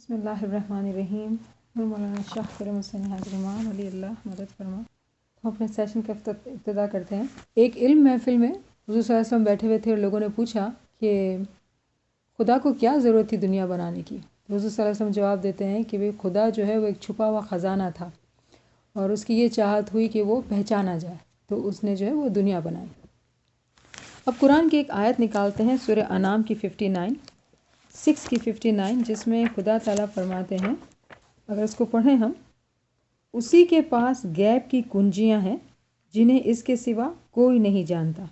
بسم اللہ الرحمن الرحیم. مولانا شاہ کرم حسین حاضرمان علی اللہ مدد فرما. ہم اپنے سیشن کا ابتدا کرتے ہیں. ایک علم محفل میں حضور صلی اللہ علیہ وسلم بیٹھے ہوئے تھے اور لوگوں نے پوچھا کہ خدا کو کیا ضرورت تھی دنیا بنانے کی. حضور صلی اللہ علیہ وسلم جواب دیتے ہیں کہ وہ خدا جو ہے وہ ایک چھپا ہوا خزانہ تھا اور اس کی یہ چاہت ہوئی کہ وہ پہچانا جائے تو اس نے جو ہے وہ دنیا بنائی. اب قرآن کی ایک آیت نکالتے ہیں سورہ انعام کی 59 جس میں خدا تعالیٰ فرماتے ہیں، اگر اس کو پڑھیں ہم، اسی کے پاس غیب کی کنجیاں ہیں جنہیں اس کے سوا کوئی نہیں جانتا.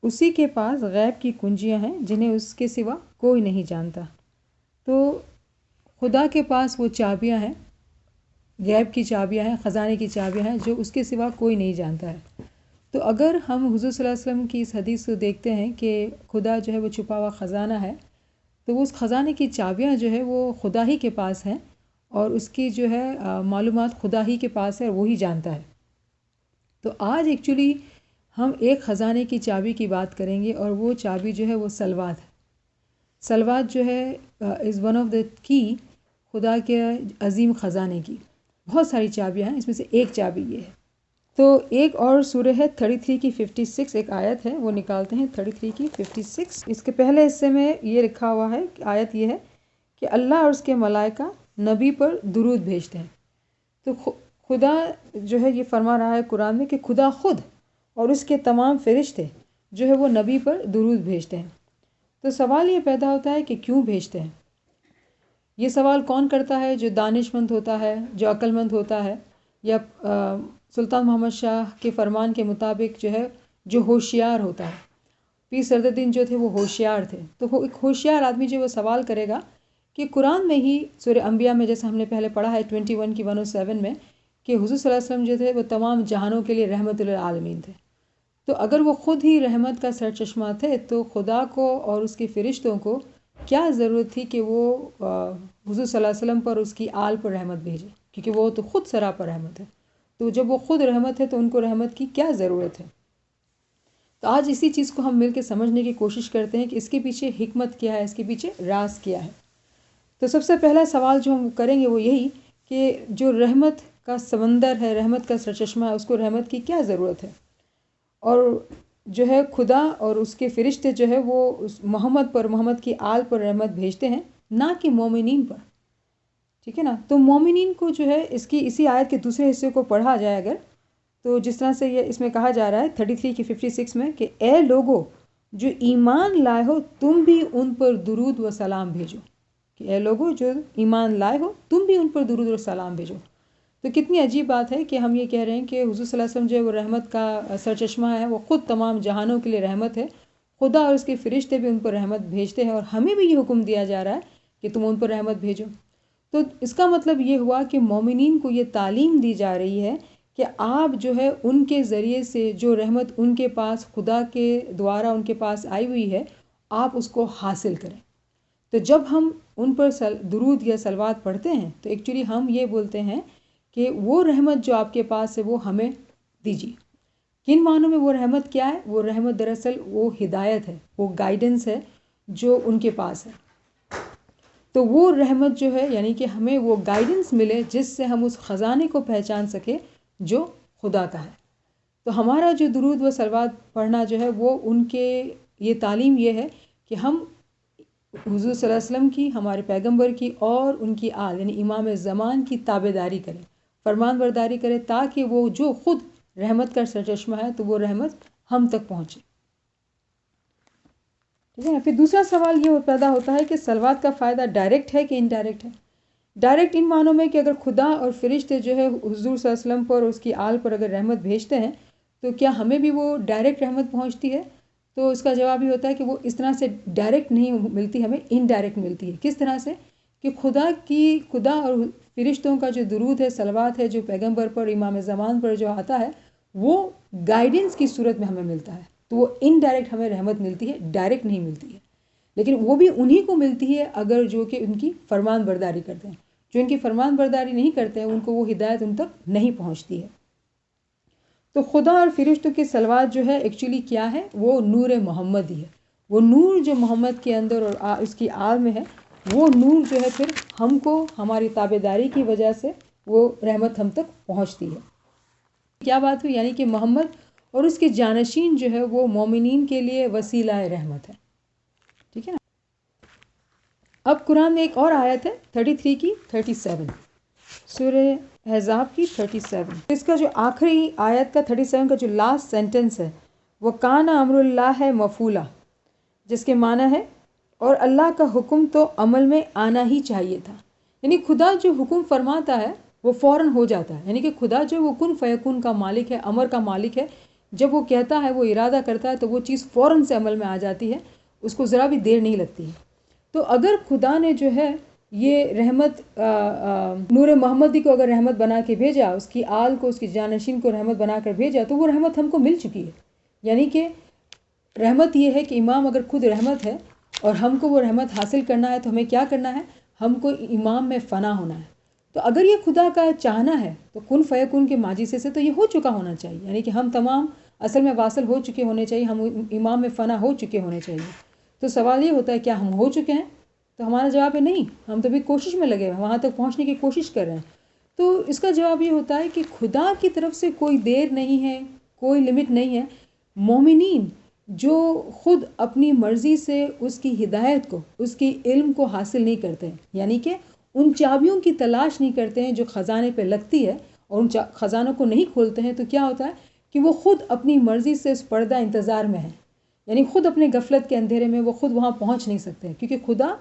اسی کے پاس غیب کی کنجیاں ہیں جنہیں اس کے سوا کوئی نہیں جانتا. تو خدا کے پاس وہ چابیاں ہیں، غیب کی چابیاں ہیں، خزانے کی چابیاں ہیں جو اس کے سوا کوئی نہیں جانتا ہے. تو اگر ہم حضور صلی اللہ علیہ وسلم کی اس حدیث کو دیکھتے ہیں کہ خدا جو ہے وہ چھپا ہوا خزانہ ہے، تو وہ اس خزانے کی چابیاں جو ہے وہ خدا ہی کے پاس ہیں اور اس کی جو ہے معلومات خدا ہی کے پاس ہے اور وہی جانتا ہے. تو آج ایکچولی ہم ایک خزانے کی چابی کی بات کریں گے اور وہ چابی جو ہے وہ صلوات ہے. صلوات جو ہے از ون آف دا کی خدا کے عظیم خزانے کی. بہت ساری چابیاں ہیں، اس میں سے ایک چابی یہ ہے. تو ایک اور سورہ ہے 33 کی 56 ایک آیت ہے، وہ نکالتے ہیں 33 کی 56. اس کے پہلے حصے میں یہ لکھا ہوا ہے کہ آیت یہ ہے کہ اللہ اور اس کے ملائکہ نبی پر درود بھیجتے ہیں. تو خدا جو ہے یہ فرما رہا ہے قرآن میں کہ خدا خود اور اس کے تمام فرشتے جو ہے وہ نبی پر درود بھیجتے ہیں. تو سوال یہ پیدا ہوتا ہے کہ کیوں بھیجتے ہیں؟ یہ سوال کون کرتا ہے؟ جو دانش مند ہوتا ہے، جو عقل مند ہوتا ہے، یا سلطان محمد شاہ کے فرمان کے مطابق جو ہے جو ہوشیار ہوتا ہے. پیر سرد الدین جو تھے وہ ہوشیار تھے. تو ایک ہوشیار آدمی جو وہ سوال کرے گا کہ قرآن میں ہی سورہ انبیاء میں جیسے ہم نے پہلے پڑھا ہے 21 کی 107 میں کہ حضور صلی اللہ علیہ وسلم جو تھے وہ تمام جہانوں کے لیے رحمت للعالمین تھے. تو اگر وہ خود ہی رحمت کا سرچشمہ تھے تو خدا کو اور اس کے فرشتوں کو کیا ضرورت تھی کہ وہ حضور صلی اللہ علیہ وسلم پر اس کی آل پر رحمت بھیجے، کیونکہ وہ تو خود سراپا رحمت ہے. تو جب وہ خود رحمت ہے تو ان کو رحمت کی کیا ضرورت ہے؟ تو آج اسی چیز کو ہم مل کے سمجھنے کی کوشش کرتے ہیں کہ اس کے پیچھے حکمت کیا ہے، اس کے پیچھے راز کیا ہے. تو سب سے پہلا سوال جو ہم کریں گے وہ یہی کہ جو رحمت کا سمندر ہے، رحمت کا سرچشمہ ہے، اس کو رحمت کی کیا ضرورت ہے؟ اور جو ہے خدا اور اس کے فرشتے جو ہے وہ محمد پر، محمد کی آل پر رحمت بھیجتے ہیں، نہ کہ مومنین پر. ٹھیک ہے نا؟ تو مومنین کو جو ہے اسی آیت کے دوسرے حصے کو پڑھا جائے اگر، تو جس طرح سے یہ اس میں کہا جا رہا ہے 33 کی 56 میں کہ اے لوگو جو ایمان لائے ہو تم بھی ان پر درود و سلام بھیجو. کہ اے لوگو جو ایمان لائے ہو تم بھی ان پر درود و سلام بھیجو. تو کتنی عجیب بات ہے کہ ہم یہ کہہ رہے ہیں کہ حضور صلی اللہ علیہ وسلم جو ہے وہ رحمت کا سرچشمہ ہے، وہ خود تمام جہانوں کے لیے رحمت ہے. خدا اور اس کے فرشتے بھی ان پر رحمت بھیجتے ہیں اور ہمیں بھی یہ حکم دیا جا رہا ہے کہ تم ان پر رحمت بھیجو. تو اس کا مطلب یہ ہوا کہ مومنین کو یہ تعلیم دی جا رہی ہے کہ آپ جو ہے ان کے ذریعے سے جو رحمت ان کے پاس خدا کے دوارا ان کے پاس آئی ہوئی ہے آپ اس کو حاصل کریں. تو جب ہم ان پر درود یا صلوات پڑھتے ہیں تو ایکچولی ہم یہ بولتے ہیں کہ وہ رحمت جو آپ کے پاس ہے وہ ہمیں دیجیے. کن معنوں میں وہ رحمت کیا ہے؟ وہ رحمت دراصل وہ ہدایت ہے، وہ گائیڈنس ہے جو ان کے پاس ہے. تو وہ رحمت جو ہے یعنی کہ ہمیں وہ گائیڈنس ملے جس سے ہم اس خزانے کو پہچان سکیں جو خدا کا ہے. تو ہمارا جو درود و صلوات پڑھنا جو ہے وہ ان کے یہ تعلیم یہ ہے کہ ہم حضور صلی اللہ علیہ وسلم کی، ہمارے پیغمبر کی اور ان کی آل یعنی امام زمان کی تابعداری کریں، فرمان برداری کریں، تاکہ وہ جو خود رحمت کا سرچشمہ ہے تو وہ رحمت ہم تک پہنچے. ٹھیک ہے نا؟ پھر دوسرا سوال یہ پیدا ہوتا ہے کہ صلوات کا فائدہ ڈائریکٹ ہے کہ انڈائریکٹ ہے. ڈائریکٹ ان معنوں میں کہ اگر خدا اور فرشتے جو ہے حضور صلی اللہ علیہ وسلم پر اور اس کی آل پر اگر رحمت بھیجتے ہیں تو کیا ہمیں بھی وہ ڈائریکٹ رحمت پہنچتی ہے؟ تو اس کا جواب یہ ہوتا ہے کہ وہ اس طرح سے ڈائریکٹ نہیں ملتی، ہمیں انڈائریکٹ ملتی ہے. کس طرح سے؟ کہ خدا اور فرشتوں کا جو درود ہے، صلوات ہے، جو پیغمبر پر، امام زمان پر جو آتا ہے وہ گائیڈنس کی صورت میں ہمیں ملتا ہے. تو وہ انڈائریکٹ ہمیں رحمت ملتی ہے، ڈائریکٹ نہیں ملتی ہے. لیکن وہ بھی انہی کو ملتی ہے اگر جو کہ ان کی فرمان برداری کرتے ہیں. جو ان کی فرمان برداری نہیں کرتے ہیں ان کو وہ ہدایت ان تک نہیں پہنچتی ہے. تو خدا اور فرشتوں کی صلوات جو ہے ایکچولی کیا ہے؟ وہ نور محمد ہی ہے. وہ نور جو محمد کے اندر اور اس کی آل میں ہے وہ نور جو ہے پھر ہم کو ہماری تابعداری کی وجہ سے وہ رحمت ہم تک پہنچتی ہے. کیا بات ہوئی؟ یعنی کہ محمد اور اس کے جانشین جو ہے وہ مومنین کے لیے وسیلہ رحمت ہے. ٹھیک ہے نا. اب قرآن میں ایک اور آیت ہے 33 کی 37، سورہ احزاب کی 37. اس کا جو آخری آیت کا 37 کا جو لاسٹ سینٹنس ہے وہ کان امر اللہ ہے مفعولا، جس کے معنی ہے اور اللہ کا حکم تو عمل میں آنا ہی چاہیے تھا. یعنی خدا جو حکم فرماتا ہے وہ فوراً ہو جاتا ہے. یعنی کہ خدا جو وہ کن فیکون کا مالک ہے، امر کا مالک ہے. جب وہ کہتا ہے، وہ ارادہ کرتا ہے تو وہ چیز فوراً سے عمل میں آ جاتی ہے، اس کو ذرا بھی دیر نہیں لگتی ہے. تو اگر خدا نے جو ہے یہ رحمت نور محمدی کو اگر رحمت بنا کے بھیجا، اس کی آل کو، اس کی جانشین کو رحمت بنا کر بھیجا، تو وہ رحمت ہم کو مل چکی ہے. یعنی کہ رحمت یہ ہے کہ امام اگر خود رحمت ہے اور ہم کو وہ رحمت حاصل کرنا ہے تو ہمیں کیا کرنا ہے؟ ہم کو امام میں فنا ہونا ہے. تو اگر یہ خدا کا چاہنا ہے تو کن فیکون کے ماجزے سے تو یہ ہو چکا ہونا چاہیے. یعنی کہ ہم تمام اصل میں واصل ہو چکے ہونے چاہیے، ہم امام میں فنا ہو چکے ہونے چاہیے. تو سوال یہ ہوتا ہے کیا ہم ہو چکے ہیں؟ تو ہمارا جواب ہے نہیں، ہم تو بھی کوشش میں لگے ہیں، وہاں تک پہنچنے کی کوشش کر رہے ہیں. تو اس کا جواب یہ ہوتا ہے کہ خدا کی طرف سے کوئی دیر نہیں ہے، کوئی لمٹ نہیں ہے. مومنین جو خود اپنی مرضی سے اس کی ہدایت کو، اس کی علم کو حاصل نہیں کرتے ہیں، یعنی کہ ان چابیوں کی تلاش نہیں کرتے ہیں جو خزانے پہ لگتی ہے اور ان خزانوں کو نہیں کھولتے ہیں، تو کیا ہوتا ہے کہ وہ خود اپنی مرضی سے اس پردہ انتظار میں ہے. یعنی خود اپنے غفلت کے اندھیرے میں وہ خود وہاں پہنچ نہیں سکتے ہیں، کیونکہ خدا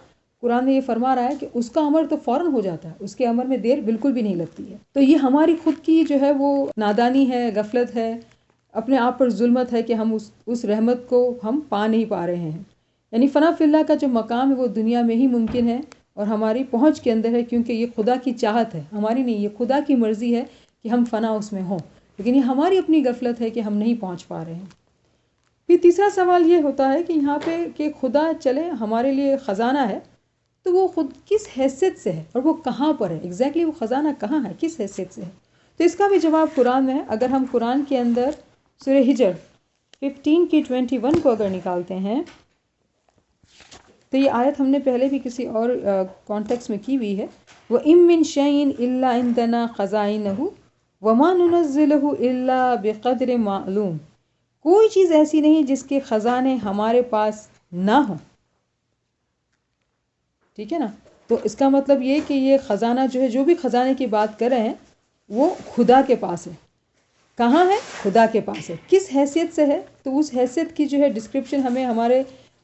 قرآن میں یہ فرما رہا ہے کہ اس کا امر تو فوراً ہو جاتا ہے، اس کے امر میں دیر بالکل بھی نہیں لگتی ہے. تو یہ ہماری خود کی جو ہے وہ نادانی ہے، غفلت ہے، اپنے آپ پر ظلمت ہے کہ ہم اس رحمت کو ہم پا نہیں پا رہے ہیں. یعنی فنا فی اللہ کا جو مقام ہے وہ دنیا میں ہی ممکن ہے اور ہماری پہنچ کے اندر ہے، کیونکہ یہ خدا کی چاہت ہے، ہماری نہیں، یہ خدا کی مرضی ہے کہ ہم فنا اس میں ہوں. لیکن یہ ہماری اپنی غفلت ہے کہ ہم نہیں پہنچ پا رہے ہیں. پھر تیسرا سوال یہ ہوتا ہے کہ یہاں پہ کہ خدا چلے ہمارے لیے خزانہ ہے، تو وہ خود کس حیثیت سے ہے اور وہ کہاں پر ہے؟ ایگزیکٹلی وہ خزانہ کہاں ہے، کس حیثیت سے ہے؟ تو اس کا بھی جواب قرآن میں ہے. اگر ہم قرآن کے اندر سورہ ہجر 15 کی 21 کو اگر نکالتے ہیں تو یہ آیت ہم نے پہلے بھی کسی اور کانٹیکس میں کی ہوئی ہے. وَإِن مِّن شَيْءٍ إِلَّا عِندَنَا خَزَائِنُهُ وَمَا نُنَزِّلُهُ إِلَّا بِقَدْرٍ مَعْلُومٍ. کوئی چیز ایسی نہیں جس کے خزانے ہمارے پاس نہ ہوں. ٹھیک ہے نا. تو اس کا مطلب یہ کہ یہ خزانہ جو ہے، جو بھی خزانے کی بات کر رہے ہیں وہ خدا کے پاس ہے. کہاں ہے؟ خدا کے پاس ہے. کس حیثیت سے ہے؟ تو اس حیثیت کی جو ہے ڈسکرپشن ہمیں ہمارے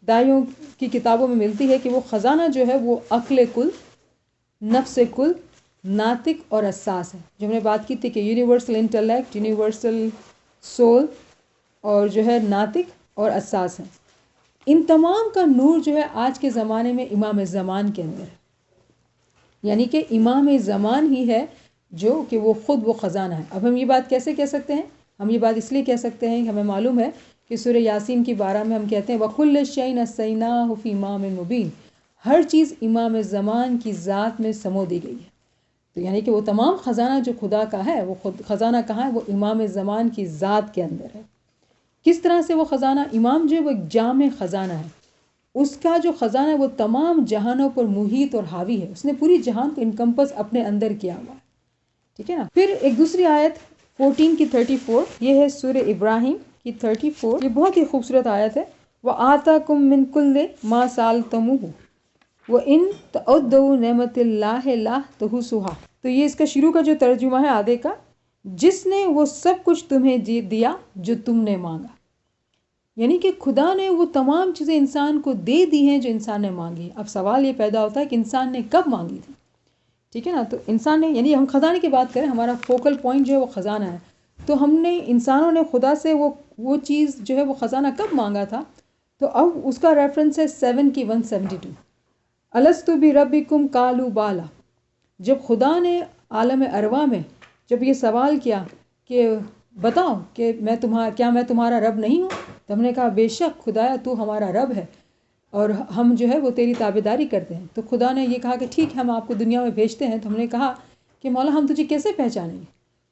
دائیوں کی کتابوں میں ملتی ہے کہ وہ خزانہ جو ہے وہ عقل کل، نفس کل، ناطق اور حساس ہے. جو ہم نے بات کی تھی کہ یونیورسل انٹلیکٹ، یونیورسل سول اور جو ہے ناطق اور حساس ہے. ان تمام کا نور جو ہے آج کے زمانے میں امام زمان کے اندر ہے. یعنی کہ امام زمان ہی ہے جو کہ وہ خود وہ خزانہ ہے. اب ہم یہ بات کیسے کہہ سکتے ہیں؟ ہم یہ بات اس لیے کہہ سکتے ہیں کہ ہمیں معلوم ہے کہ سورہ یاسین کی 12 میں ہم کہتے ہیں وَكُلَّ شَيْءٍ أَحْصَيْنَاهُ فِي إِمَامٍ مُبِينٍ. ہر چیز امام زمان کی ذات میں سمو دی گئی ہے. تو یعنی کہ وہ تمام خزانہ جو خدا کا ہے، وہ خود خزانہ کہاں ہے؟ وہ امام زمان کی ذات کے اندر ہے. کس طرح سے وہ خزانہ؟ امام جو ہے وہ ایک جامع خزانہ ہے. اس کا جو خزانہ ہے وہ تمام جہانوں پر محیط اور حاوی ہے. اس نے پوری جہان کو انکمپس اپنے اندر کیا ہوا ہے. ٹھیک ہے نا. پھر ایک دوسری آیت 14 کی 34، یہ ہے سورہ ابراہیم کی 34. یہ بہت ہی خوبصورت آیت ہے. وَآتَاكُم مِّن كُلِّ مَا سَأَلْتُمُوهُ وَإِن تَعُدُّوا نِعْمَتَ اللَّهِ لَا تُحْصُوهَا. تو یہ اس کا شروع کا جو ترجمہ ہے آدھے کا، جس نے وہ سب کچھ تمہیں دیا جو تم نے مانگا. یعنی کہ خدا نے وہ تمام چیزیں انسان کو دے دی ہیں جو انسان نے مانگی. اب سوال یہ پیدا ہوتا ہے کہ انسان نے کب مانگی تھی؟ ٹھیک ہے نا. تو انسان نے، یعنی ہم خزانے کی بات کریں، ہمارا فوکل پوائنٹ جو ہے وہ خزانہ ہے. تو ہم نے، انسانوں نے خدا سے وہ چیز جو ہے وہ خزانہ کب مانگا تھا؟ تو اب اس کا ریفرنس ہے 7 کی 172. الستُ بربکم قالوا بالا. جب خدا نے عالم ارواح میں جب یہ سوال کیا کہ بتاؤ کہ کیا میں تمہارا رب نہیں ہوں؟ تو ہم نے کہا بے شک خدایا تو ہمارا رب ہے اور ہم جو ہے وہ تیری تابعداری کرتے ہیں. تو خدا نے یہ کہا کہ ٹھیک ہے، ہم آپ کو دنیا میں بھیجتے ہیں. تو ہم نے کہا کہ مولا ہم تجھے کیسے پہچانیں گے؟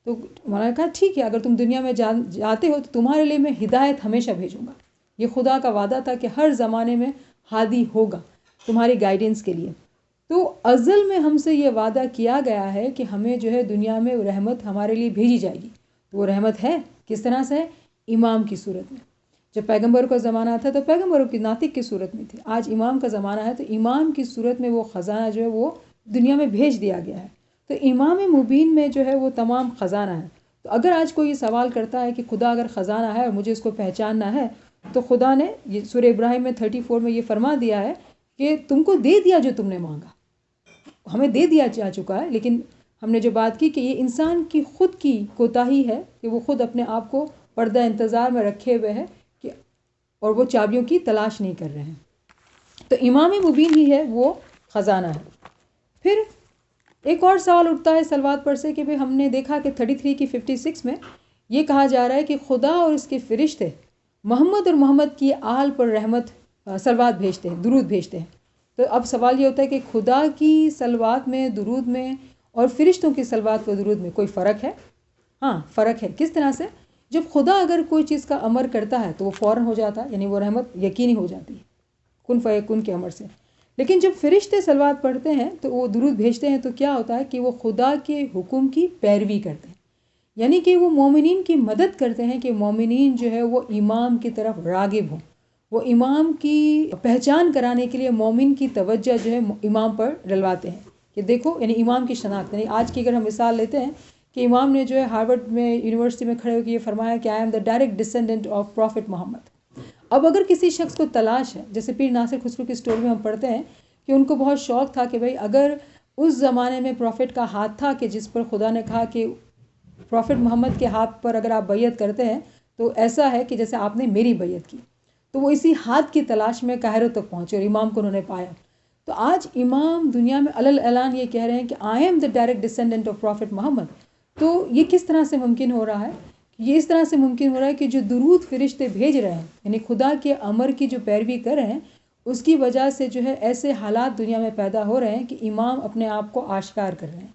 تو مولا نے کہا ٹھیک ہے، اگر تم دنیا میں جاتے ہو تو تمہارے لیے میں ہدایت ہمیشہ بھیجوں گا. یہ خدا کا وعدہ تھا کہ ہر زمانے میں ہادی ہوگا تمہاری گائیڈنس کے لیے. تو ازل میں ہم سے یہ وعدہ کیا گیا ہے کہ ہمیں جو ہے دنیا میں رحمت ہمارے لیے بھیجی جائے گی. تو وہ رحمت ہے کس طرح سے ہے؟ امام کی صورت میں. جب پیغمبروں کا زمانہ تھا تو پیغمبروں کی ناطق کی صورت میں تھی. آج امام کا زمانہ ہے تو امام کی صورت میں وہ خزانہ جو ہے وہ دنیا میں بھیج دیا گیا ہے. تو امام مبین میں جو ہے وہ تمام خزانہ ہے. تو اگر آج کوئی یہ سوال کرتا ہے کہ خدا اگر خزانہ ہے اور مجھے اس کو پہچاننا ہے، تو خدا نے یہ سورہ ابراہیم میں 34 میں یہ فرما دیا ہے کہ تم کو دے دیا جو تم نے مانگا. ہمیں دے دیا جا چکا ہے، لیکن ہم نے جو بات کی کہ یہ انسان کی خود کی کوتاہی ہے کہ وہ خود اپنے آپ کو پردہ انتظار میں رکھے ہوئے ہے کہ اور وہ چابیوں کی تلاش نہیں کر رہے ہیں. تو امام مبین ہی ہے وہ خزانہ ہے. پھر ایک اور سوال اٹھتا ہے سلوات پر سے کہ ہم نے دیکھا کہ 33 کی 56 میں یہ کہا جا رہا ہے کہ خدا اور اس کے فرشتے محمد اور محمد کی آل پر رحمت سلوات بھیجتے ہیں، درود بھیجتے ہیں. تو اب سوال یہ ہوتا ہے کہ خدا کی سلوات میں، درود میں اور فرشتوں کی سلوات و درود میں کوئی فرق ہے؟ ہاں فرق ہے. کس طرح سے؟ جب خدا اگر کوئی چیز کا امر کرتا ہے تو وہ فوراً ہو جاتا ہے، یعنی وہ رحمت یقینی ہو جاتی ہے کن فیکون کے امر سے. لیکن جب فرشتے سلوات پڑھتے ہیں تو وہ درود بھیجتے ہیں تو کیا ہوتا ہے کہ وہ خدا کے حکم کی پیروی کرتے ہیں، یعنی کہ وہ مومنین کی مدد کرتے ہیں کہ مومنین جو ہے وہ امام کی طرف راغب ہوں. وہ امام کی پہچان کرانے کے لیے مومن کی توجہ جو ہے امام پر ڈلواتے ہیں کہ دیکھو، یعنی امام کی شناخت. یعنی آج کی اگر ہم مثال لیتے ہیں کہ امام نے جو ہے ہارورڈ میں یونیورسٹی میں کھڑے ہو کے یہ فرمایا کہ I am the direct descendant of prophet Muhammad. اب اگر کسی شخص کو تلاش ہے، جیسے پیر ناصر خسرو کی اسٹوری میں ہم پڑھتے ہیں کہ ان کو بہت شوق تھا کہ بھائی اگر اس زمانے میں پروفٹ کا ہاتھ تھا کہ جس پر خدا نے کہا کہ پروفٹ محمد کے ہاتھ پر اگر آپ بیعت کرتے ہیں تو ایسا ہے کہ جیسے آپ نے میری بیعت کی، تو وہ اسی ہاتھ کی تلاش میں قاہرہ تک پہنچے اور امام کو انہوں نے پایا. تو آج امام دنیا میں علل اعلان یہ کہہ رہے ہیں کہ I am the direct descendant of prophet Muhammad. تو یہ کس طرح سے ممکن ہو رہا ہے؟ یہ اس طرح سے ممکن ہو رہا ہے کہ جو درود فرشتے بھیج رہے ہیں، یعنی خدا کے امر کی جو پیروی کر رہے ہیں، اس کی وجہ سے جو ہے ایسے حالات دنیا میں پیدا ہو رہے ہیں کہ امام اپنے آپ کو آشکار کر رہے ہیں.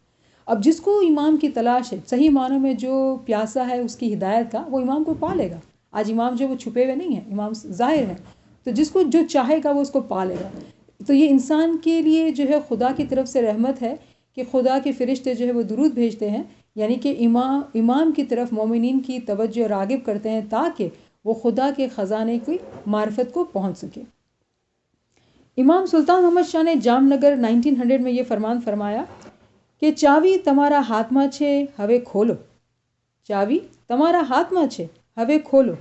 اب جس کو امام کی تلاش ہے، صحیح معنوں میں جو پیاسا ہے اس کی ہدایت کا، وہ امام کو پا لے گا. آج امام جو وہ چھپے ہوئے نہیں ہیں، امام ظاہر ہیں. تو جس کو جو چاہے گا وہ اس کو پا لے گا. تو یہ انسان کے لیے جو ہے خدا کی طرف سے رحمت ہے کہ خدا کے فرشتے جو ہے وہ درود بھیجتے ہیں، یعنی کہ امام کی طرف مومنین کی توجہ راغب کرتے ہیں تاکہ وہ خدا کے خزانے کی معرفت کو پہنچ سکے. امام سلطان محمد شاہ نے جام نگر 1900 میں یہ فرمان فرمایا کہ چاوی تمہارا ہاتھ میں چھے ہوے کھولو. چاوی تمہارا ہاتھ میں چھے ہوے کھولو،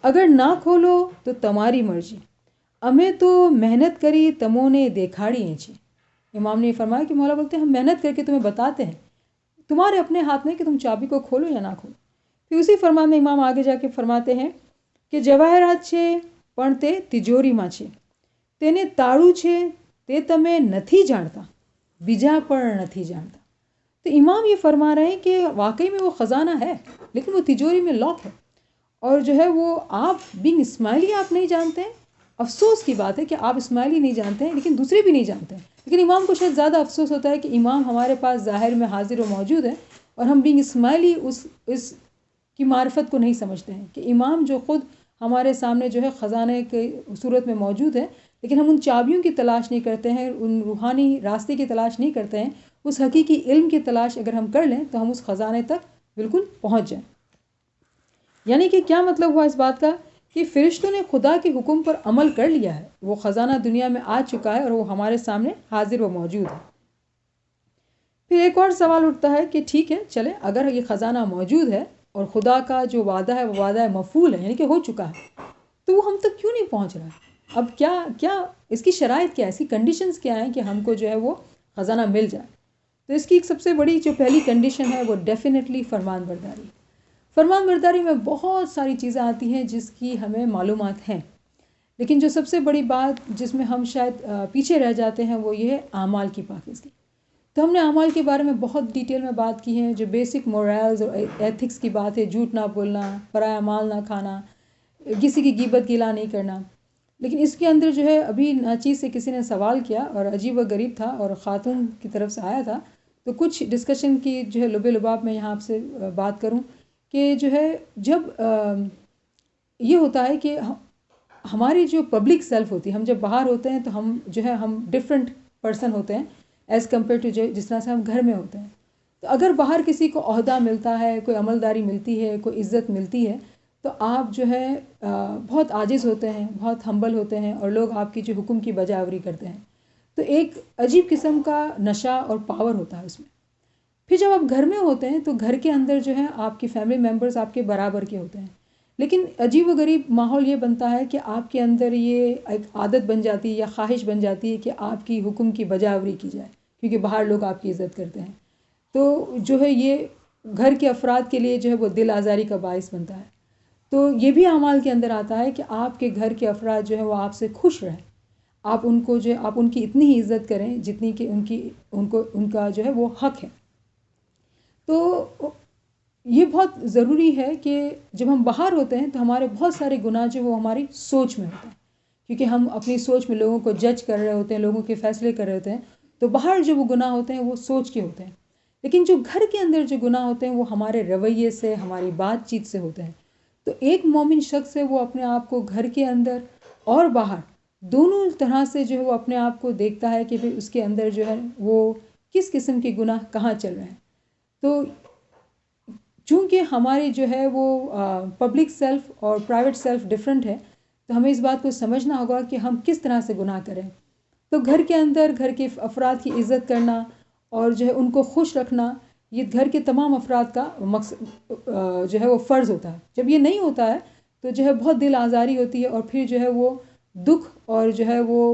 اگر نہ کھولو تو تمہاری مرضی. ہمیں تو محنت کری تموں نے دیکھاڑی ہیں چھے. امام نے یہ فرمایا کہ مولا بولتے ہیں ہم محنت کر کے تمہیں بتاتے ہیں، تمہارے اپنے ہاتھ میں کہ تم چابی کو کھولو یا نہ کھولو. پھر اسی فرمان میں امام آگے جا کے فرماتے ہیں کہ جواہرات چھے પણ તે તિજોરીમાં છે, તેને તાળું છે તે તમે નથી જાણતા, બીજા પણ નથી જાણતા. تو امام یہ فرما رہے ہیں کہ واقعی میں وہ خزانہ ہے لیکن وہ تجوری میں لاک ہے، اور جو ہے وہ آپ بینگ اسماعیلی آپ نہیں جانتے ہیں. افسوس کی بات ہے کہ آپ اسماعیلی نہیں جانتے ہیں لیکن دوسرے بھی نہیں جانتے ہیں. لیکن امام کو شاید زیادہ افسوس ہوتا ہے کہ امام ہمارے پاس ظاہر میں حاضر و موجود ہے اور ہم بینگ اسماعیلی اس کی معرفت کو نہیں سمجھتے ہیں کہ امام جو خود ہمارے سامنے جو ہے خزانے کے صورت میں موجود ہے، لیکن ہم ان چابیوں کی تلاش نہیں کرتے ہیں، ان روحانی راستے کی تلاش نہیں کرتے ہیں. اس حقیقی علم کی تلاش اگر ہم کر لیں تو ہم اس خزانے تک بالکل پہنچ جائیں. یعنی کہ کیا مطلب ہوا اس بات کا کہ فرشتوں نے خدا کے حکم پر عمل کر لیا ہے، وہ خزانہ دنیا میں آ چکا ہے اور وہ ہمارے سامنے حاضر و موجود ہے. پھر ایک اور سوال اٹھتا ہے کہ ٹھیک ہے چلے، اگر یہ خزانہ موجود ہے اور خدا کا جو وعدہ ہے وہ وعدہ مفعول ہے، یعنی کہ ہو چکا ہے، تو وہ ہم تک کیوں نہیں پہنچ رہا ہے؟ اب کیا اس کی شرائط کیا ہے، اس کی کنڈیشنز کیا ہیں کہ ہم کو جو ہے وہ خزانہ مل جائے؟ تو اس کی ایک سب سے بڑی جو پہلی کنڈیشن ہے وہ ڈیفینیٹلی فرمان برداری. فرمان برداری میں بہت ساری چیزیں آتی ہیں جس کی ہمیں معلومات ہیں، لیکن جو سب سے بڑی بات جس میں ہم شاید پیچھے رہ جاتے ہیں وہ یہ ہے اعمال کی پاکیزگی. تو ہم نے اعمال کے بارے میں بہت ڈیٹیل میں بات کی ہے، جو بیسک مورالز اور ایتھکس کی بات ہے، جھوٹ نہ بولنا، پرایا مال نہ کھانا، کسی کی غیبت گلا نہیں کرنا. لیکن اس کے اندر جو ہے ابھی ناچیز سے کسی نے سوال کیا اور عجیب و غریب تھا اور خاتون کی طرف سے آیا تھا، تو کچھ ڈسکشن کی جو ہے لبے لباب میں یہاں آپ سے بات کروں کہ جو ہے جب یہ ہوتا ہے کہ ہماری جو پبلک سیلف ہوتی ہے، ہم جب باہر ہوتے ہیں تو ہم جو ہے ہم ڈفرینٹ پرسن ہوتے ہیں. ایز کمپیئر ٹو جس طرح سے ہم گھر میں ہوتے ہیں. تو اگر باہر کسی کو عہدہ ملتا ہے، کوئی عملداری ملتی ہے، کوئی عزت ملتی ہے، تو آپ جو ہے بہت عاجز ہوتے ہیں، بہت ہمبل ہوتے ہیں، اور لوگ آپ کی جو حکم کی بجا آوری کرتے ہیں. تو ایک عجیب قسم کا نشہ اور پاور ہوتا ہے اس میں. پھر جب آپ گھر میں ہوتے ہیں تو گھر کے اندر جو ہے آپ کی فیملی ممبرز آپ کے برابر کے ہوتے ہیں، لیکن عجیب و غریب ماحول یہ بنتا ہے کہ آپ کے اندر یہ ایک عادت بن جاتی ہے یا خواہش بن جاتی ہے کہ آپ کی حکم کی بجا آوری کی جائے، کیونکہ باہر لوگ آپ کی عزت کرتے ہیں. تو جو ہے یہ گھر کے افراد کے لیے جو ہے وہ دل آزاری کا باعث بنتا ہے. تو یہ بھی اعمال کے اندر آتا ہے کہ آپ کے گھر کے افراد جو ہے وہ آپ سے خوش رہیں، آپ ان کو جو ہے آپ ان کی اتنی ہی عزت کریں جتنی کہ ان کا جو ہے وہ حق ہے. تو یہ بہت ضروری ہے کہ جب ہم باہر ہوتے ہیں تو ہمارے بہت سارے گناہ جو وہ ہماری سوچ میں ہوتے ہیں، کیونکہ ہم اپنی سوچ میں لوگوں کو جج کر رہے ہوتے ہیں، لوگوں کے فیصلے کر رہے ہوتے ہیں. تو باہر جو وہ گناہ ہوتے ہیں وہ سوچ کے ہوتے ہیں، لیکن جو گھر کے اندر جو گناہ ہوتے ہیں وہ ہمارے رویے سے، ہماری بات چیت سے ہوتے ہیں. تو ایک مومن شخص ہے وہ اپنے آپ کو گھر کے اندر اور باہر دونوں طرح سے جو ہے وہ اپنے آپ کو دیکھتا ہے کہ اس کے اندر جو ہے وہ کس قسم کے گناہ کہاں چل رہے ہیں. تو چونکہ ہماری جو ہے وہ پبلک سیلف اور پرائیویٹ سیلف ڈفرینٹ ہے، تو ہمیں اس بات کو سمجھنا ہوگا کہ ہم کس طرح سے گناہ کریں. تو گھر کے اندر گھر کے افراد کی عزت کرنا اور جو ہے ان کو خوش رکھنا، یہ گھر کے تمام افراد کا مقصد جو ہے وہ فرض ہوتا ہے. جب یہ نہیں ہوتا ہے تو جو ہے بہت دل آزاری ہوتی ہے، اور پھر جو ہے وہ دکھ اور جو ہے وہ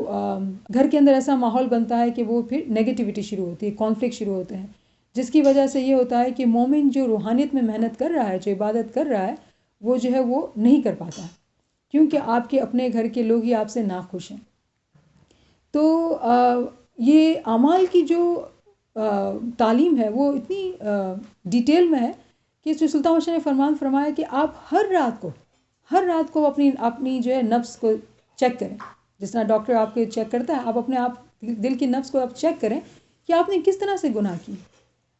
گھر کے اندر ایسا ماحول بنتا ہے کہ وہ پھر نیگیٹیوٹی شروع ہوتی ہے، کانفلکٹ شروع ہوتے ہیں، جس کی وجہ سے یہ ہوتا ہے کہ مومن جو روحانیت میں محنت کر رہا ہے، جو عبادت کر رہا ہے، وہ جو ہے وہ نہیں کر پاتا، کیونکہ آپ کے اپنے گھر کے لوگ ہی آپ سے ناخوش ہیں. تو یہ اعمال کی جو تعلیم ہے وہ اتنی ڈیٹیل میں ہے کہ سلطان بادشاہ نے فرمایا کہ آپ ہر رات کو اپنی جو ہے نفس کو چیک کریں. جس طرح ڈاکٹر آپ کو چیک کرتا ہے، آپ اپنے آپ دل کی نفس کو آپ چیک کریں کہ آپ نے کس طرح سے گناہ کی،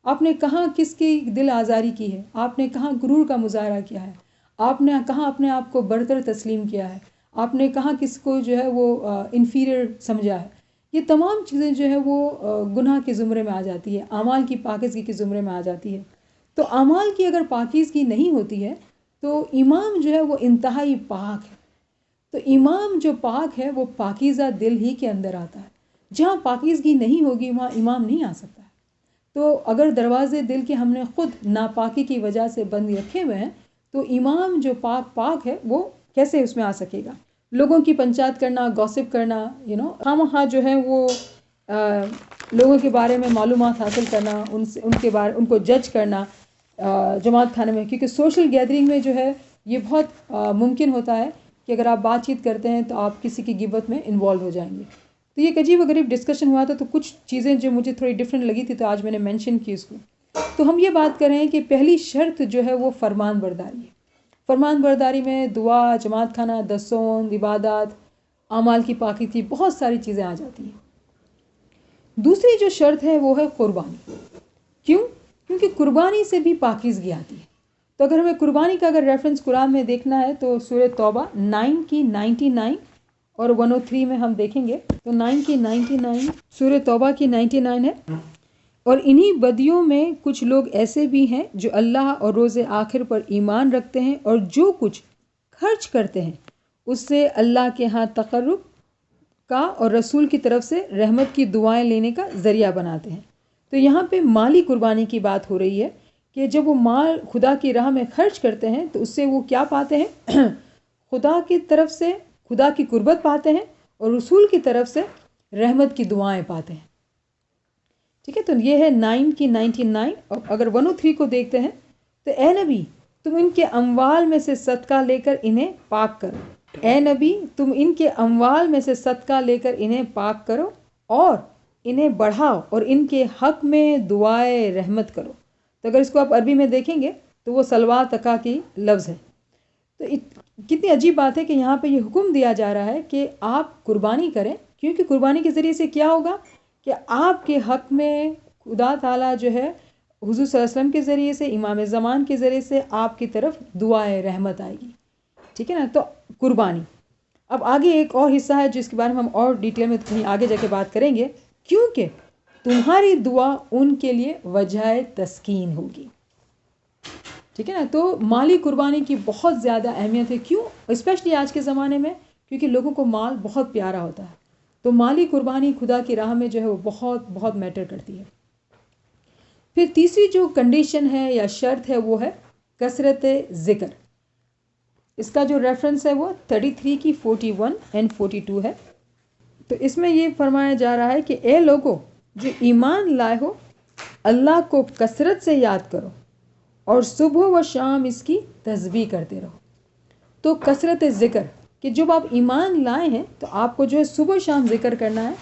آپ نے کہاں کس کی دل آزاری کی ہے، آپ نے کہاں غرور کا مظاہرہ کیا ہے، آپ نے کہاں اپنے آپ کو برتر تسلیم کیا ہے، آپ نے کہاں کس کو جو ہے وہ انفیریئر سمجھا ہے. یہ تمام چیزیں جو ہے وہ گناہ کے زمرے میں آ جاتی ہے، اعمال کی پاکیزگی کے زمرے میں آ جاتی ہے. تو اعمال کی اگر پاکیزگی نہیں ہوتی ہے تو امام جو ہے وہ انتہائی پاک ہے. تو امام جو پاک ہے وہ پاکیزہ دل ہی کے اندر آتا ہے. جہاں پاکیزگی نہیں ہوگی وہاں امام نہیں آ سکتا ہے. تو اگر دروازے دل کے ہم نے خود ناپاکی کی وجہ سے بند رکھے ہوئے ہیں تو امام جو پاک ہے وہ کیسے اس میں آ سکے گا. لوگوں کی پنچات کرنا، گوسپ کرنا، خواہ جو ہے وہ لوگوں کے بارے میں معلومات حاصل کرنا، ان کو جج کرنا جماعت خانے میں، کیونکہ سوشل گیدرنگ میں جو ہے یہ بہت ممکن ہوتا ہے کہ اگر آپ بات چیت کرتے ہیں تو آپ کسی کی غیبت میں انوالو ہو جائیں گے. تو یہ ایک عجیب و غریب ڈسکشن ہوا تھا، تو کچھ چیزیں جو مجھے تھوڑی ڈفرینٹ لگی تھی تو آج میں نے مینشن کی اس کو. تو ہم یہ بات کر رہے ہیں کہ پہلی شرط جو ہے وہ فرمان برداری ہے. فرمان برداری میں دعا، جماعت خانہ، دسون، عبادات، اعمال کی پاکیزگی، بہت ساری چیزیں آ جاتی ہیں. دوسری جو شرط ہے وہ ہے قربانی. کیونکہ قربانی سے بھی پاکیزگی آتی ہے. تو اگر ہمیں قربانی کا اگر ریفرنس قرآن میں دیکھنا ہے تو سورہ توبہ 9 کی 99 اور 103 میں ہم دیکھیں گے. تو 9 کی 99 سورہ توبہ کی 99 ہے. اور انہی بدیوں میں کچھ لوگ ایسے بھی ہیں جو اللہ اور روز آخر پر ایمان رکھتے ہیں اور جو کچھ خرچ کرتے ہیں اس سے اللہ کے ہاں تقرب کا اور رسول کی طرف سے رحمت کی دعائیں لینے کا ذریعہ بناتے ہیں. تو یہاں پہ مالی قربانی کی بات ہو رہی ہے کہ جب وہ مال خدا کی راہ میں خرچ کرتے ہیں تو اس سے وہ کیا پاتے ہیں؟ خدا کی طرف سے خدا کی قربت پاتے ہیں اور رسول کی طرف سے رحمت کی دعائیں پاتے ہیں. ٹھیک ہے، تو یہ ہے 9 کی 99. اور اگر 103 کو دیکھتے ہیں تو اے نبی تم ان کے اموال میں سے صدقہ لے کر انہیں پاک کرو. اے نبی تم ان کے اموال میں سے صدقہ لے کر انہیں پاک کرو اور انہیں بڑھاؤ اور ان کے حق میں دعائے رحمت کرو. تو اگر اس کو آپ عربی میں دیکھیں گے تو وہ سلوا تکا کی لفظ ہے. تو کتنی عجیب بات ہے کہ یہاں پہ یہ حکم دیا جا رہا ہے کہ آپ قربانی کریں، کیونکہ قربانی کے ذریعے سے کیا ہوگا کہ آپ کے حق میں خدا تعالیٰ جو ہے حضور صلی اللہ علیہ وسلم کے ذریعے سے، امام زمان کے ذریعے سے آپ کی طرف دعائے رحمت آئے گی. ٹھیک ہے نا. تو قربانی. اب آگے ایک اور حصہ ہے جس کے بارے میں ہم اور ڈیٹیل میں کہیں آگے جا کے بات کریں گے. کیونکہ تمہاری دعا ان کے لیے وجہ تسکین ہوگی. ٹھیک ہے نا. تو مالی قربانی کی بہت زیادہ اہمیت ہے. کیوں؟ اسپیشلی آج کے زمانے میں، کیونکہ لوگوں کو مال بہت پیارا ہوتا ہے. تو مالی قربانی خدا کی راہ میں جو ہے وہ بہت بہت میٹر کرتی ہے. پھر تیسری جو کنڈیشن ہے یا شرط ہے وہ ہے کثرت ذکر. اس کا جو ریفرنس ہے وہ 33 کی 41 اینڈ 42 ہے. تو اس میں یہ فرمایا جا رہا ہے کہ اے لوگو جو ایمان لائے ہو، اللہ کو کثرت سے یاد کرو اور صبح و شام اس کی تسبیح کرتے رہو. تو کثرت ذکر کہ جب آپ ایمان لائے ہیں تو آپ کو جو ہے صبح شام ذکر کرنا ہے.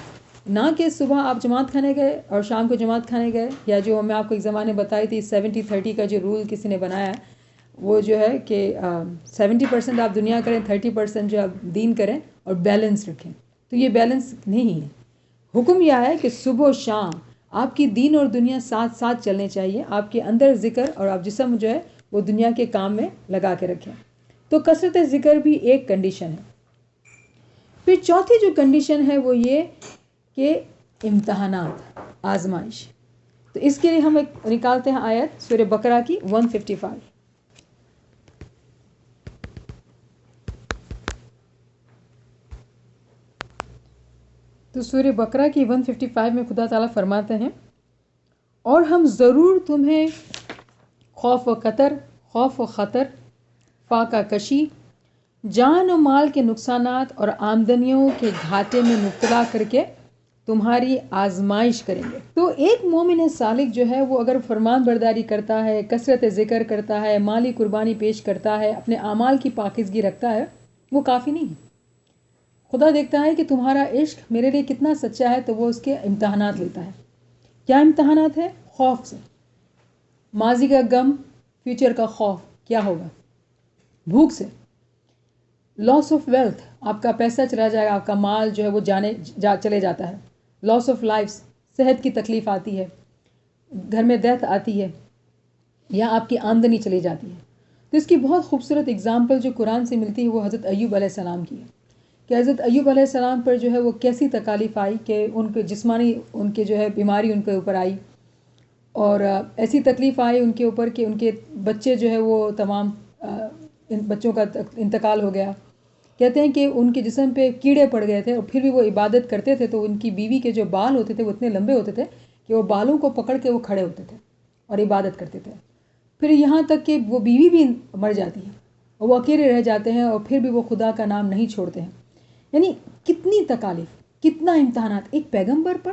نہ کہ صبح آپ جماعت کھانے گئے اور شام کو جماعت کھانے گئے، یا جو میں آپ کو ایک زمانے بتائی تھی 70-30 کا جو رول کسی نے بنایا ہے، وہ جو ہے کہ 70% آپ دنیا کریں، 30% جو آپ دین کریں اور بیلنس رکھیں. تو یہ بیلنس نہیں ہے. حکم یہ ہے کہ صبح و شام آپ کی دین اور دنیا ساتھ ساتھ چلنے چاہیے. آپ کے اندر ذکر اور آپ جسم جو ہے وہ دنیا کے کام میں لگا کے رکھیں. تو کثرت ذکر بھی ایک کنڈیشن ہے. پھر چوتھی جو کنڈیشن ہے وہ یہ کہ امتحانات، آزمائش. تو اس کے لیے ہم ایک نکالتے ہیں آیت سورہ بقرہ کی 155. تو سورہ بقرہ کی 155 میں خدا تعالیٰ فرماتے ہیں، اور ہم ضرور تمہیں خوف و خطر، فاقہ کشی، جان و مال کے نقصانات اور آمدنیوں کے گھاٹے میں مبتلا کر کے تمہاری آزمائش کریں گے. تو ایک مومن صالح جو ہے وہ اگر فرمان برداری کرتا ہے، کثرت ذکر کرتا ہے، مالی قربانی پیش کرتا ہے، اپنے اعمال کی پاکیزگی رکھتا ہے، وہ کافی نہیں ہے. خدا دیکھتا ہے کہ تمہارا عشق میرے لیے کتنا سچا ہے، تو وہ اس کے امتحانات لیتا ہے. کیا امتحانات ہے؟ خوف سے، ماضی کا غم، فیوچر کا خوف کیا ہوگا. بھوک سے، لاس آف ویلتھ، آپ کا پیسہ چلا جائے گا، آپ کا مال جو ہے وہ چلے جاتا ہے. لاس آف لائفس، صحت کی تکلیف آتی ہے، گھر میں ڈیتھ آتی ہے، یا آپ کی آمدنی چلی جاتی ہے. تو اس کی بہت خوبصورت اگزامپل جو قرآن سے ملتی ہے وہ حضرت ایوب علیہ السلام کی ہے، کہ حضرت ایوب علیہ السلام پر جو ہے وہ کیسی تکالیف آئی کہ ان کے جسمانی ان کے جو ہے بیماری ان کے اوپر آئی، اور ایسی تکلیف آئی ان کے اوپر کہ ان کے بچے جو ہے وہ تمام بچوں کا انتقال ہو گیا. کہتے ہیں کہ ان کے جسم پہ کیڑے پڑ گئے تھے، اور پھر بھی وہ عبادت کرتے تھے. تو ان کی بیوی کے جو بال ہوتے تھے وہ اتنے لمبے ہوتے تھے کہ وہ بالوں کو پکڑ کے وہ کھڑے ہوتے تھے اور عبادت کرتے تھے. پھر یہاں تک کہ وہ بیوی بھی مر جاتی ہے اور وہ اکیلے رہ جاتے ہیں، اور پھر بھی وہ خدا کا نام نہیں چھوڑتے ہیں. یعنی کتنی تکالیف، کتنا امتحانات ایک پیغمبر پر.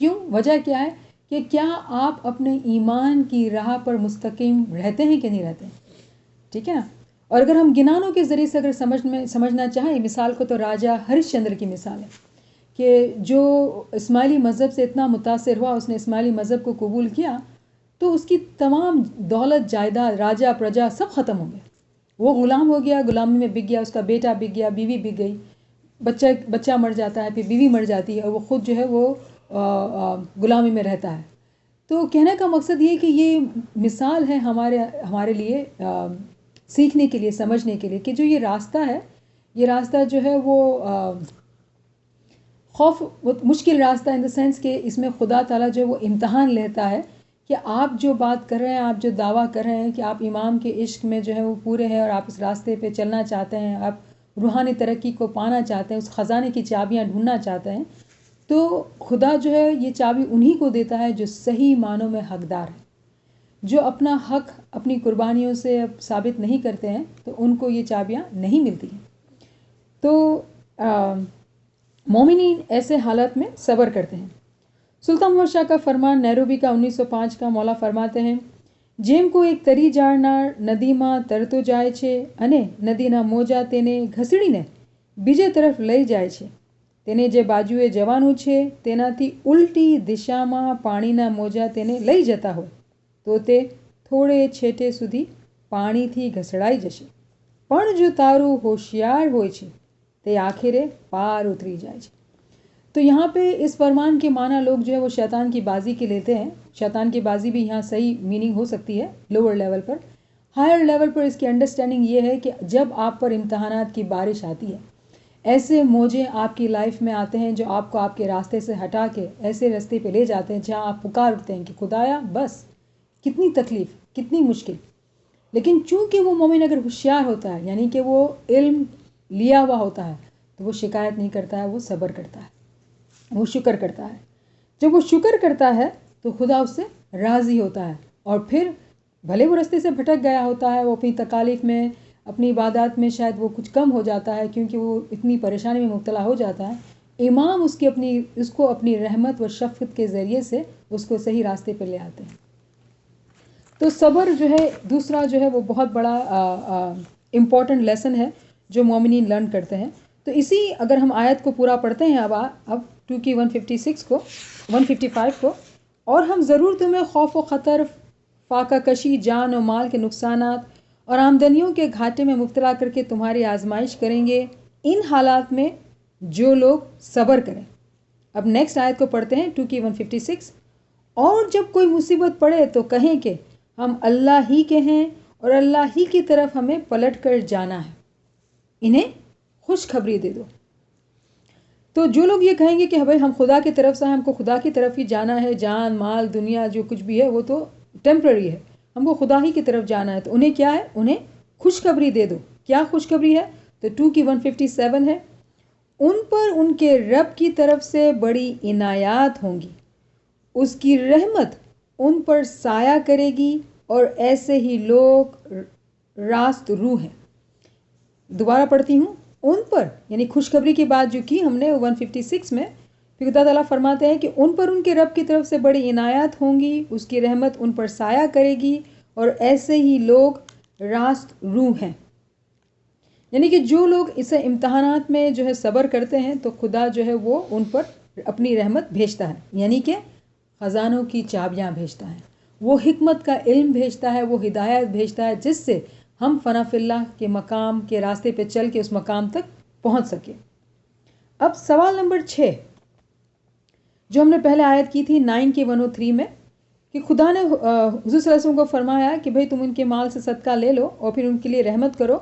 کیوں؟ وجہ کیا ہے کہ کیا آپ اپنے ایمان کی راہ پر مستقیم رہتے ہیں کہ نہیں رہتے ہیں. ٹھیک ہے نا. اور اگر ہم گنانوں کے ذریعے سے اگر سمجھنا چاہیں مثال کو، تو راجہ ہریش چندر کی مثال ہے کہ جو اسماعیلی مذہب سے اتنا متاثر ہوا، اس نے اسماعیلی مذہب کو قبول کیا، تو اس کی تمام دولت، جائیداد، راجہ پرجا سب ختم ہو گئے. وہ غلام ہو گیا، غلامی میں بک گیا، اس کا بیٹا بک گیا، بیوی بک گئی، بچہ مر جاتا ہے، پھر بیوی مر جاتی ہے، اور وہ خود جو ہے وہ غلامی میں رہتا ہے. تو کہنے کا مقصد یہ کہ یہ مثال ہے ہمارے لیے سیکھنے کے لیے، سمجھنے کے لیے، کہ جو یہ راستہ ہے، یہ راستہ جو ہے وہ مشکل راستہ ان دا سینس کہ اس میں خدا تعالیٰ جو ہے وہ امتحان لیتا ہے کہ آپ جو بات کر رہے ہیں، آپ جو دعویٰ کر رہے ہیں کہ آپ امام کے عشق میں جو ہے وہ پورے ہیں اور آپ اس راستے پہ چلنا چاہتے ہیں، آپ روحانی ترقی کو پانا چاہتے ہیں، اس خزانے کی چابیاں ڈھونڈنا چاہتے ہیں، تو خدا جو ہے یہ چابی انہی کو دیتا ہے جو صحیح معنوں میں حقدار ہے. جو اپنا حق اپنی قربانیوں سے ثابت نہیں کرتے ہیں تو ان کو یہ چابیاں نہیں ملتی ہیں. تو مومنین ایسے حالات میں صبر کرتے ہیں. سلطان محمد شاہ کا فرمان نیروبی کا 1905 کا، مولا فرماتے ہیں، جیم کو ایک تری جاڑنار ندیما ترتو جائے چھے અને નદીના મોજા તેને ઘસડીને બીજે તરફ લઈ જાય છે. તેને જે બાજુએ જવાનું છે તેનાથી ઉલટી દિશામાં પાણીના મોજા તેને લઈ જતા હોય તો તે થોડે છેટે સુધી પાણીથી ઘસડાઈ જશે. પણ જો તારું હોશિયાર હોય છે તે આખરે પાર ઉતરી જાય છે. تو یہاں پہ اس فرمان کے معنی لوگ جو ہے وہ شیطان کی بازی کے لیتے ہیں. شیطان کی بازی بھی یہاں صحیح میننگ ہو سکتی ہے لوور لیول پر. ہائر لیول پر اس کی انڈرسٹینڈنگ یہ ہے کہ جب آپ پر امتحانات کی بارش آتی ہے، ایسے موجیں آپ کی لائف میں آتے ہیں جو آپ کو آپ کے راستے سے ہٹا کے ایسے راستے پہ لے جاتے ہیں جہاں آپ پکار اٹھتے ہیں کہ خدایا بس کتنی تکلیف، کتنی مشکل. لیکن چونکہ وہ مومن اگر ہوشیار ہوتا ہے، یعنی کہ وہ علم لیا ہوا ہوتا ہے، تو وہ شکایت نہیں کرتا ہے، وہ صبر کرتا ہے، وہ شکر کرتا ہے. جب وہ شکر کرتا ہے تو خدا اس سے راضی ہوتا ہے، اور پھر بھلے وہ راستے سے بھٹک گیا ہوتا ہے، وہ اپنی تکالیف میں، اپنی عبادات میں شاید وہ کچھ کم ہو جاتا ہے کیونکہ وہ اتنی پریشانی میں مبتلا ہو جاتا ہے، امام اس کو اپنی رحمت و شفقت کے ذریعے سے اس کو صحیح راستے پہ لے آتے ہیں. تو صبر جو ہے دوسرا جو ہے وہ بہت بڑا امپورٹنٹ لیسن ہے جو مومنین لرن کرتے ہیں. تو اسی اگر ہم آیت کو پورا پڑھتے ہیں اب 2 کی 156 کو 155 کو، اور ہم ضرور تمہیں خوف و خطر، فاقہ کشی، جان و مال کے نقصانات اور آمدنیوں کے گھاٹے میں مبتلا کر کے تمہاری آزمائش کریں گے، ان حالات میں جو لوگ صبر کریں. اب نیکسٹ آیت کو پڑھتے ہیں 2 کی 156. اور جب کوئی مصیبت پڑے تو کہیں کہ ہم اللہ ہی کے ہیں اور اللہ ہی کی طرف ہمیں پلٹ کر جانا ہے، انہیں خوشخبری دے دو. تو جو لوگ یہ کہیں گے کہ بھائی ہم خدا کی طرف سے ہیں، ہم کو خدا کی طرف ہی جانا ہے، جان مال دنیا جو کچھ بھی ہے وہ تو ٹیمپرری ہے، ہم کو خدا ہی کی طرف جانا ہے، تو انہیں کیا ہے؟ انہیں خوشخبری دے دو. کیا خوشخبری ہے؟ تو 2 کی 157 ہے، ان پر ان کے رب کی طرف سے بڑی عنایات ہوں گی، اس کی رحمت ان پر سایہ کرے گی، اور ایسے ہی لوگ راست روح ہیں. دوبارہ پڑھتی ہوں، ان پر، یعنی خوشخبری کی بات جو کی ہم نے 156 میں، پھر خدا تعالیٰ فرماتے ہیں کہ ان پر ان کے رب کی طرف سے بڑی عنایات ہوں گی، اس کی رحمت ان پر سایہ کرے گی، اور ایسے ہی لوگ راست روح ہیں. یعنی کہ جو لوگ اسے امتحانات میں جو ہے صبر کرتے ہیں تو خدا جو ہے وہ ان پر اپنی رحمت بھیجتا ہے، یعنی کہ خزانوں کی چابیاں بھیجتا ہے، وہ حکمت کا علم بھیجتا ہے، وہ ہدایت بھیجتا ہے جس سے ہم فنا فی اللہ کے مقام کے راستے پہ چل کے اس مقام تک پہنچ سکے. اب سوال نمبر 6 جو ہم نے پہلے آیت کی تھی 9 کے 103 میں، کہ خدا نے حضور صلی اللہ علیہ وسلم کو فرمایا کہ بھئی تم ان کے مال سے صدقہ لے لو اور پھر ان کے لیے رحمت کرو،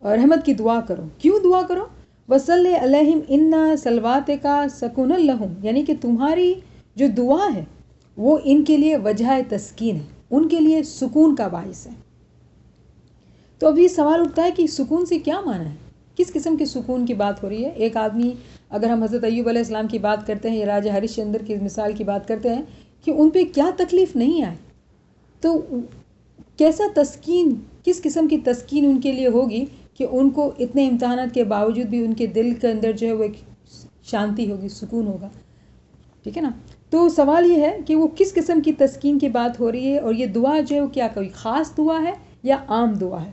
رحمت کی دعا کرو. کیوں دعا کرو؟ وصلی علیہم ان صلواتک سکون لہم، یعنی کہ تمہاری جو دعا ہے وہ ان کے لیے وجہ تسکین ہے، ان کے لیے سکون کا باعث ہے. تو اب یہ سوال اٹھتا ہے کہ سکون سے کیا معنی ہے، کس قسم کے سکون کی بات ہو رہی ہے؟ ایک آدمی، اگر ہم حضرت ایوب علیہ السلام کی بات کرتے ہیں یا راجہ ہریش چندر کی مثال کی بات کرتے ہیں کہ ان پہ کیا تکلیف نہیں آئی، تو کیسا تسکین، کس قسم کی تسکین ان کے لیے ہوگی کہ ان کو اتنے امتحانات کے باوجود بھی ان کے دل کے اندر جو ہے وہ ایک شانتی ہوگی، سکون ہوگا. ٹھیک ہے نا؟ تو سوال یہ ہے کہ وہ کس قسم کی تسکین کی بات ہو رہی ہے، اور یہ دعا جو ہے وہ کیا کوئی خاص دعا ہے یا عام دعا ہے؟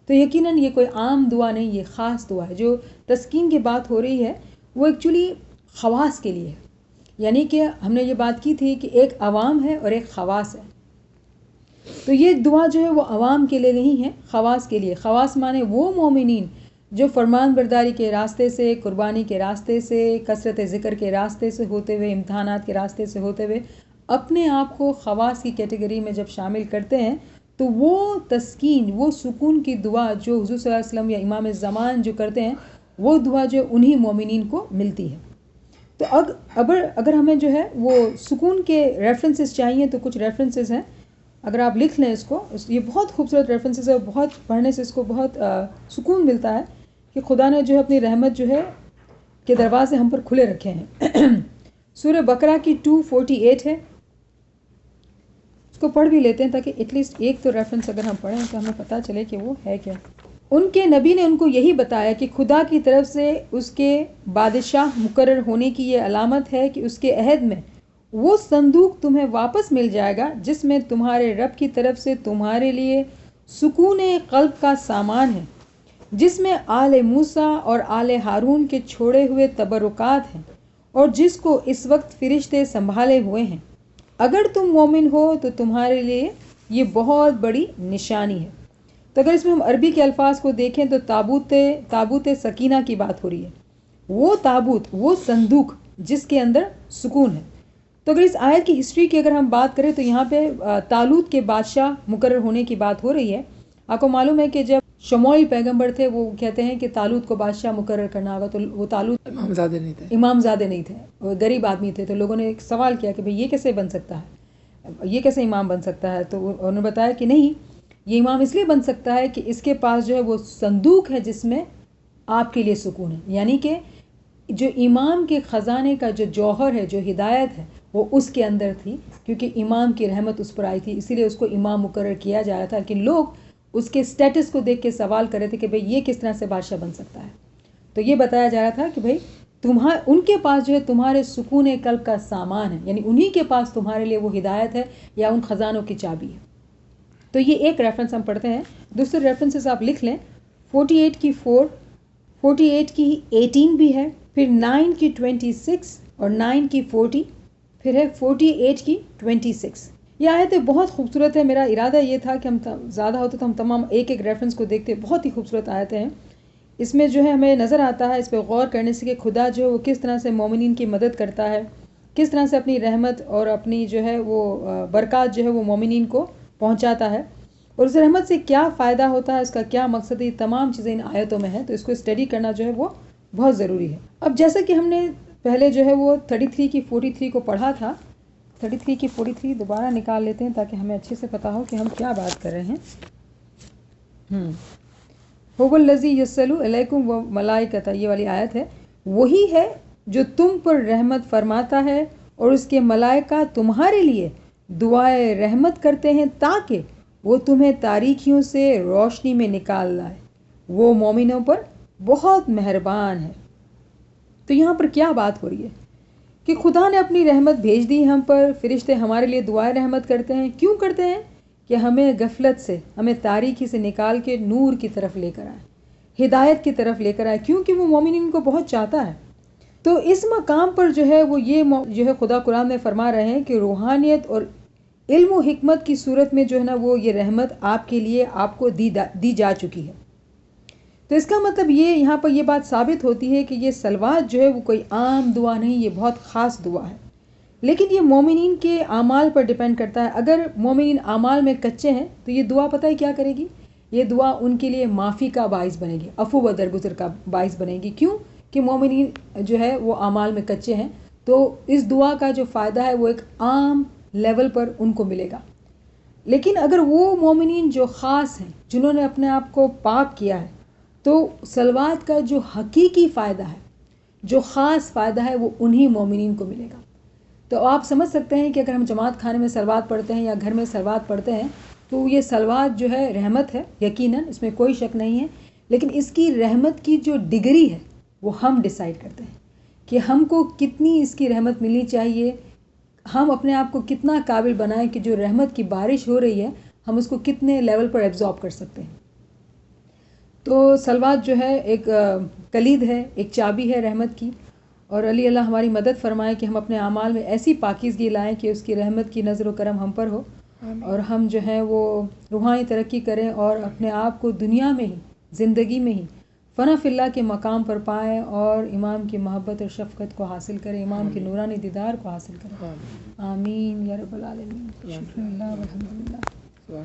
تو یقیناً یہ کوئی عام دعا نہیں، یہ خاص دعا ہے. جو تسکین کی بات ہو رہی ہے وہ ایکچولی خواص کے لیے ہے. یعنی کہ ہم نے یہ بات کی تھی کہ ایک عوام ہے اور ایک خواص ہے. تو یہ دعا جو ہے وہ عوام کے لیے نہیں ہے، خواص کے لیے. خواص مانے وہ مومنین جو فرمان برداری کے راستے سے، قربانی کے راستے سے، کثرت ذکر کے راستے سے ہوتے ہوئے، امتحانات کے راستے سے ہوتے ہوئے اپنے آپ کو خواص کی کیٹیگری میں جب شامل کرتے ہیں تو وہ تسکین، وہ سکون کی دعا جو حضور صلی اللہ علیہ وسلم یا امام زمان جو کرتے ہیں، وہ دعا جو انہی مومنین کو ملتی ہے. تو اگر ہمیں جو ہے وہ سکون کے ریفرنسز چاہیے تو کچھ ریفرنسز ہیں، اگر آپ لکھ لیں اس کو، یہ بہت خوبصورت ریفرنسز ہے، بہت پڑھنے سے اس کو بہت سکون ملتا ہے کہ خدا نے جو ہے اپنی رحمت جو ہے کے دروازے ہم پر کھلے رکھے ہیں. سورہ بقرہ کی 248 ہے، اس کو پڑھ بھی لیتے ہیں تاکہ ایٹ لیسٹ ایک تو ریفرنس اگر ہم پڑھیں تو ہمیں پتہ چلے کہ وہ ہے کیا. ان کے نبی نے ان کو یہی بتایا کہ خدا کی طرف سے اس کے بادشاہ مقرر ہونے کی یہ علامت ہے کہ اس کے عہد میں وہ صندوق تمہیں واپس مل جائے گا جس میں تمہارے رب کی طرف سے تمہارے لیے سکون قلب کا سامان ہے، جس میں آل موسیٰ اور آل ہارون کے چھوڑے ہوئے تبرکات ہیں، اور جس کو اس وقت فرشتے سنبھالے ہوئے ہیں. اگر تم مومن ہو تو تمہارے لیے یہ بہت بڑی نشانی ہے. تو اگر اس میں ہم عربی کے الفاظ کو دیکھیں تو تابوت سکینہ کی بات ہو رہی ہے، وہ تابوت، وہ صندوق جس کے اندر سکون ہے. تو اگر اس آیت کی ہسٹری کی اگر ہم بات کریں تو یہاں پہ طالوت کے بادشاہ مقرر ہونے کی بات ہو رہی ہے. آپ کو معلوم ہے کہ جب شموئیل پیغمبر تھے، وہ کہتے ہیں کہ طالوت کو بادشاہ مقرر کرنا ہوگا، تو وہ طالوت امام زادے نہیں تھے، امام زادے نہیں تھے، وہ غریب آدمی تھے. تو لوگوں نے ایک سوال کیا کہ بھئی یہ کیسے بن سکتا ہے، یہ کیسے امام بن سکتا ہے؟ تو انہوں نے بتایا کہ نہیں، یہ امام اس لیے بن سکتا ہے کہ اس کے پاس جو ہے وہ صندوق ہے جس میں آپ کے لیے سکون ہے. یعنی کہ جو امام کے خزانے کا جو جوہر ہے، جو ہدایت ہے، وہ اس کے اندر تھی، کیونکہ امام کی رحمت اس پر آئی تھی، اسی لیے اس کو امام مقرر کیا جا رہا تھا. کہ لوگ اس کے سٹیٹس کو دیکھ کے سوال کر رہے تھے کہ بھئی یہ کس طرح سے بادشاہ بن سکتا ہے. تو یہ بتایا جا رہا تھا کہ بھئی ان کے پاس جو ہے تمہارے سکون قلب کا سامان ہے، یعنی انہی کے پاس تمہارے لیے وہ ہدایت ہے یا ان خزانوں کی چابی ہے. تو یہ ایک ریفرنس ہم پڑھتے ہیں. دوسرے ریفرنسز آپ لکھ لیں، 48 کی 4، 48 کی 18 بھی ہے، پھر 9 کی 26 اور 9 کی 40، پھر ہے 48 کی 26. یہ آیتیں بہت خوبصورت ہے. میرا ارادہ یہ تھا کہ ہم زیادہ ہوتے تو ہم تمام ایک ایک ریفرنس کو دیکھتے. بہت ہی خوبصورت آیتیں ہیں. اس میں جو ہے ہمیں نظر آتا ہے، اس پہ غور کرنے سے، کہ خدا جو ہے وہ کس طرح سے مومنین کی مدد کرتا ہے، کس طرح سے اپنی رحمت اور اپنی جو ہے وہ برکات جو ہے وہ مومنین کو پہنچاتا ہے، اور اس رحمت سے کیا فائدہ ہوتا ہے، اس کا کیا مقصد ہے. یہ تمام چیزیں ان آیتوں میں ہیں، تو اس کو اسٹڈی کرنا جو ہے وہ بہت ضروری ہے. اب جیسا کہ ہم نے پہلے جو ہے وہ 33 کی 43 کو پڑھا تھا، 33 کی 43 دوبارہ نکال لیتے ہیں تاکہ ہمیں اچھے سے پتہ ہو کہ ہم کیا بات کر رہے ہیں. هو الذی یرسل الیکم و ملائکۃ، یہ والی آیت ہے. وہی ہے جو تم پر رحمت فرماتا ہے اور اس کے ملائکہ تمہارے لیے دعائے رحمت کرتے ہیں تاکہ وہ تمہیں تاریکیوں سے روشنی میں نکال لائے. وہ مومنوں پر بہت مہربان ہے. تو یہاں پر کیا بات ہو رہی ہے کہ خدا نے اپنی رحمت بھیج دی ہم پر. فرشتے ہمارے لیے دعائے رحمت کرتے ہیں. کیوں کرتے ہیں؟ کہ ہمیں غفلت سے، ہمیں تاریکی سے نکال کے نور کی طرف لے کر آئے، ہدایت کی طرف لے کر آئے، کیونکہ وہ مومنین کو بہت چاہتا ہے. تو اس مقام پر جو ہے وہ یہ جو ہے خدا قرآن میں فرما رہے ہیں کہ روحانیت اور علم و حکمت کی صورت میں جو ہے نا وہ یہ رحمت آپ کے لیے آپ کو دی جا چکی ہے. تو اس کا مطلب یہ یہاں پر یہ بات ثابت ہوتی ہے کہ یہ صلوات جو ہے وہ کوئی عام دعا نہیں، یہ بہت خاص دعا ہے. لیکن یہ مومنین کے اعمال پر ڈیپینڈ کرتا ہے. اگر مومنین اعمال میں کچے ہیں تو یہ دعا پتہ ہے کیا کرے گی؟ یہ دعا ان کے لیے معافی کا باعث بنے گی، عفو و درگزر کا باعث بنے گی. کیوں؟ کہ مومنین جو ہے وہ اعمال میں کچے ہیں. تو اس دعا کا جو فائدہ ہے وہ ایک عام لیول پر ان کو ملے گا. لیکن اگر وہ مومنین جو خاص ہیں، جنہوں نے اپنے آپ کو پاک کیا ہے، تو صلوات کا جو حقیقی فائدہ ہے، جو خاص فائدہ ہے، وہ انہی مومنین کو ملے گا. تو آپ سمجھ سکتے ہیں کہ اگر ہم جماعت خانے میں صلوات پڑھتے ہیں یا گھر میں صلوات پڑھتے ہیں تو یہ صلوات جو ہے رحمت ہے، یقیناً اس میں کوئی شک نہیں ہے. لیکن اس کی رحمت کی جو ڈگری ہے وہ ہم ڈیسائیڈ کرتے ہیں کہ ہم کو کتنی اس کی رحمت ملنی چاہیے. ہم اپنے آپ کو کتنا قابل بنائیں کہ جو رحمت کی بارش ہو رہی ہے ہم اس کو کتنے لیول پر ایبزارب کر سکتے ہیں. تو صلوات جو ہے ایک کلید ہے، ایک چابی ہے رحمت کی. اور علی اللہ ہماری مدد فرمائے کہ ہم اپنے اعمال میں ایسی پاکیزگی لائیں کہ اس کی رحمت کی نظر و کرم ہم پر ہو، اور ہم جو ہے وہ روحانی ترقی کریں اور اپنے آپ کو دنیا میں ہی، زندگی میں ہی فنا فی اللہ کے مقام پر پائیں اور امام کی محبت اور شفقت کو حاصل کریں، امام کی نورانی دیدار کو حاصل کریں. آمین یا رب العالمین. شکر اللہ والحمدللہ.